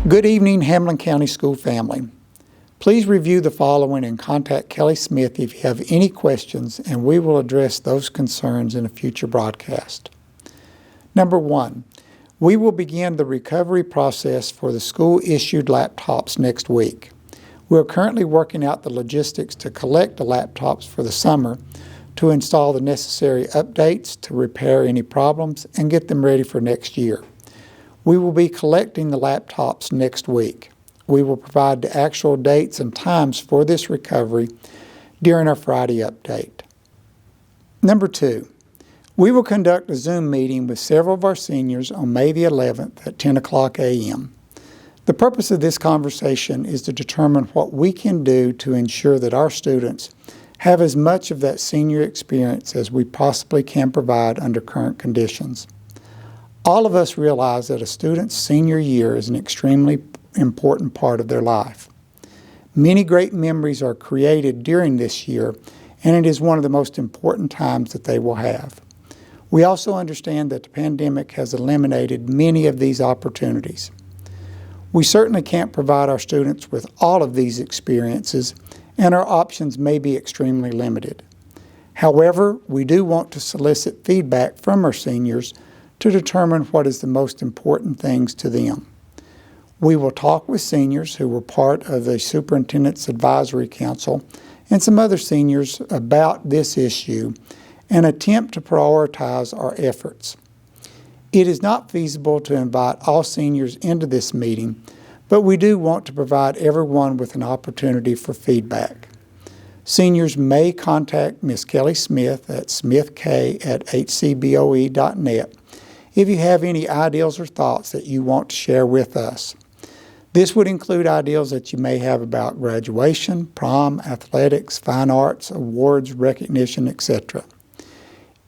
Good evening, Hamlin County School family. Please review the following and contact Kellie Smith if you have any questions, and we will address those concerns in a future broadcast. Number 1, we will begin the recovery process for the school-issued laptops next week. We are currently working out the logistics to collect the laptops for the summer, to install the necessary updates, to repair any problems, and get them ready for next year. We will be collecting the laptops next week. We will provide the actual dates and times for this recovery during our Friday update. Number 2, we will conduct a Zoom meeting with several of our seniors on May the 11th at 10 o'clock a.m. The purpose of this conversation is to determine what we can do to ensure that our students have as much of that senior experience as we possibly can provide under current conditions. All of us realize that a student's senior year is an extremely important part of their life. Many great memories are created during this year, and it is one of the most important times that they will have. We also understand that the pandemic has eliminated many of these opportunities. We certainly can't provide our students with all of these experiences, and our options may be extremely limited. However, we do want to solicit feedback from our seniors to determine what is the most important things to them. We will talk with seniors who were part of the Superintendent's Advisory Council and some other seniors about this issue and attempt to prioritize our efforts. It is not feasible to invite all seniors into this meeting, but we do want to provide everyone with an opportunity for feedback. Seniors may contact Ms. Kellie Smith at smithk@hcboe.net if you have any ideals or thoughts that you want to share with us. This would include ideals that you may have about graduation, prom, athletics, fine arts, awards, recognition, etc.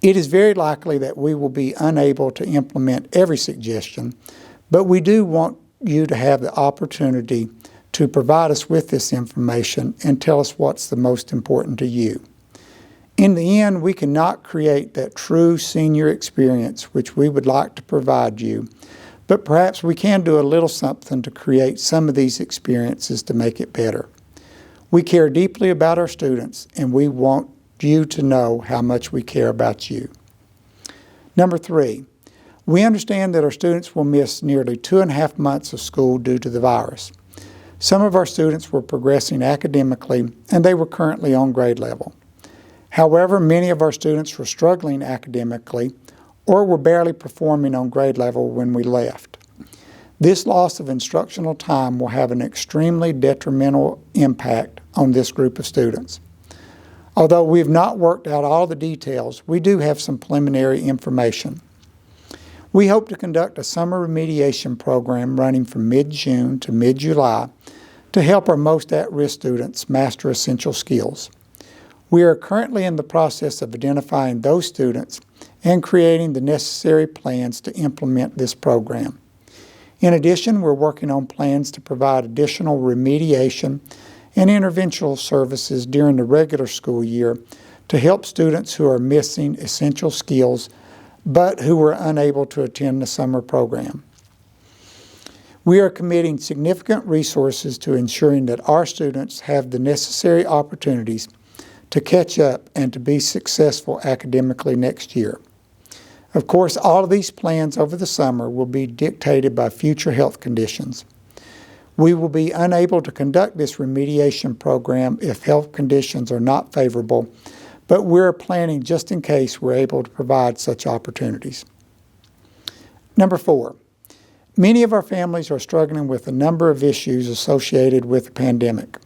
It is very likely that we will be unable to implement every suggestion, but we do want you to have the opportunity to provide us with this information and tell us what's the most important to you. In the end, we cannot create that true senior experience which we would like to provide you, but perhaps we can do a little something to create some of these experiences to make it better. We care deeply about our students, and we want you to know how much we care about you. Number 3, we understand that our students will miss nearly 2.5 months of school due to the virus. Some of our students were progressing academically, and they were currently on grade level. However, many of our students were struggling academically or were barely performing on grade level when we left. This loss of instructional time will have an extremely detrimental impact on this group of students. Although we have not worked out all the details, we do have some preliminary information. We hope to conduct a summer remediation program running from mid-June to mid-July to help our most at-risk students master essential skills. We are currently in the process of identifying those students and creating the necessary plans to implement this program. In addition, we're working on plans to provide additional remediation and interventional services during the regular school year to help students who are missing essential skills but who were unable to attend the summer program. We are committing significant resources to ensuring that our students have the necessary opportunities to catch up and to be successful academically next year. Of course, all of these plans over the summer will be dictated by future health conditions. We will be unable to conduct this remediation program if health conditions are not favorable, but we're planning just in case we're able to provide such opportunities. Number 4, many of our families are struggling with a number of issues associated with the pandemic.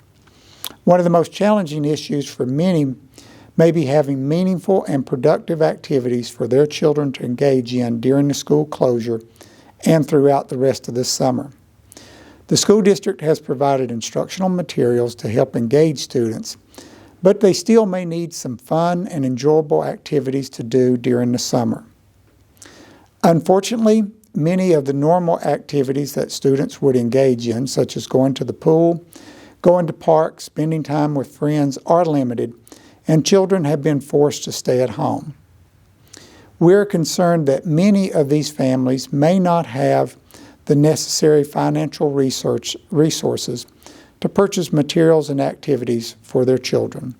One of the most challenging issues for many may be having meaningful and productive activities for their children to engage in during the school closure and throughout the rest of this summer. The school district has provided instructional materials to help engage students, but they still may need some fun and enjoyable activities to do during the summer. Unfortunately, many of the normal activities that students would engage in, such as going to the pool, going to parks, spending time with friends, are limited, and children have been forced to stay at home. We're concerned that many of these families may not have the necessary financial resources to purchase materials and activities for their children.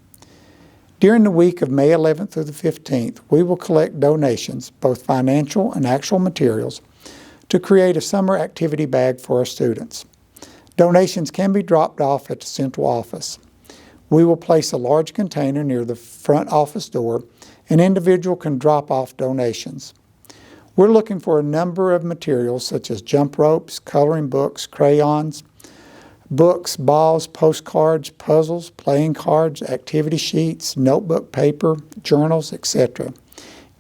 During the week of May 11th through the 15th, we will collect donations, both financial and actual materials, to create a summer activity bag for our students. Donations can be dropped off at the central office. We will place a large container near the front office door. An individual can drop off donations. We're looking for a number of materials such as jump ropes, coloring books, crayons, books, balls, postcards, puzzles, playing cards, activity sheets, notebook paper, journals, etc.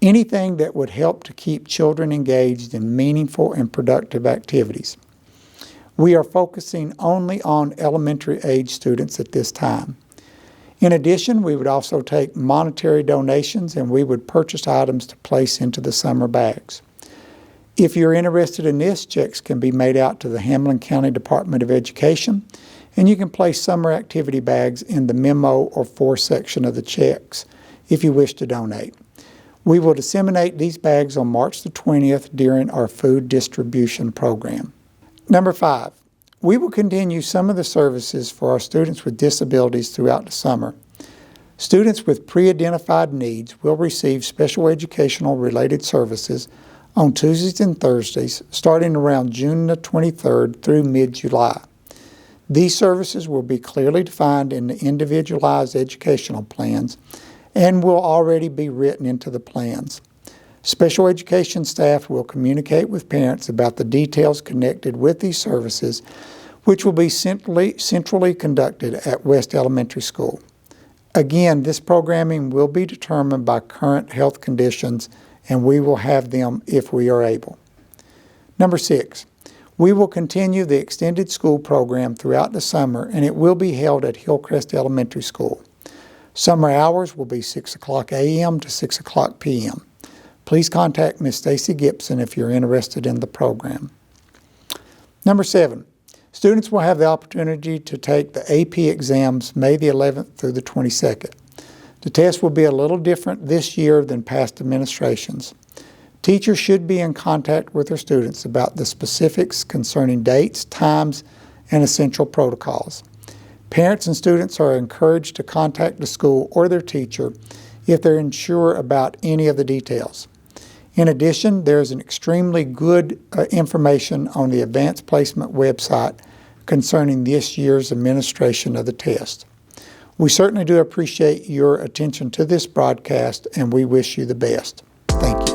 Anything that would help to keep children engaged in meaningful and productive activities. We are focusing only on elementary age students at this time. In addition, we would also take monetary donations and we would purchase items to place into the summer bags. If you're interested in this, checks can be made out to the Hamilton County Department of Education, and you can place summer activity bags in the memo or for section of the checks if you wish to donate. We will disseminate these bags on March the 20th during our food distribution program. Number 5, we will continue some of the services for our students with disabilities throughout the summer. Students with pre-identified needs will receive special educational related services on Tuesdays and Thursdays starting around June the 23rd through mid-July. These services will be clearly defined in the individualized educational plans and will already be written into the plans. Special education staff will communicate with parents about the details connected with these services, which will be centrally conducted at West Elementary School. Again, this programming will be determined by current health conditions, and we will have them if we are able. Number 6, we will continue the extended school program throughout the summer, and it will be held at Hillcrest Elementary School. Summer hours will be 6 o'clock a.m. to 6 o'clock p.m. Please contact Ms. Stacy Gibson if you're interested in the program. Number 7, students will have the opportunity to take the AP exams May the 11th through the 22nd. The test will be a little different this year than past administrations. Teachers should be in contact with their students about the specifics concerning dates, times, and essential protocols. Parents and students are encouraged to contact the school or their teacher if they're unsure about any of the details. In addition, there is an extremely good information on the Advanced Placement website concerning this year's administration of the test. We certainly do appreciate your attention to this broadcast, and we wish you the best. Thank you.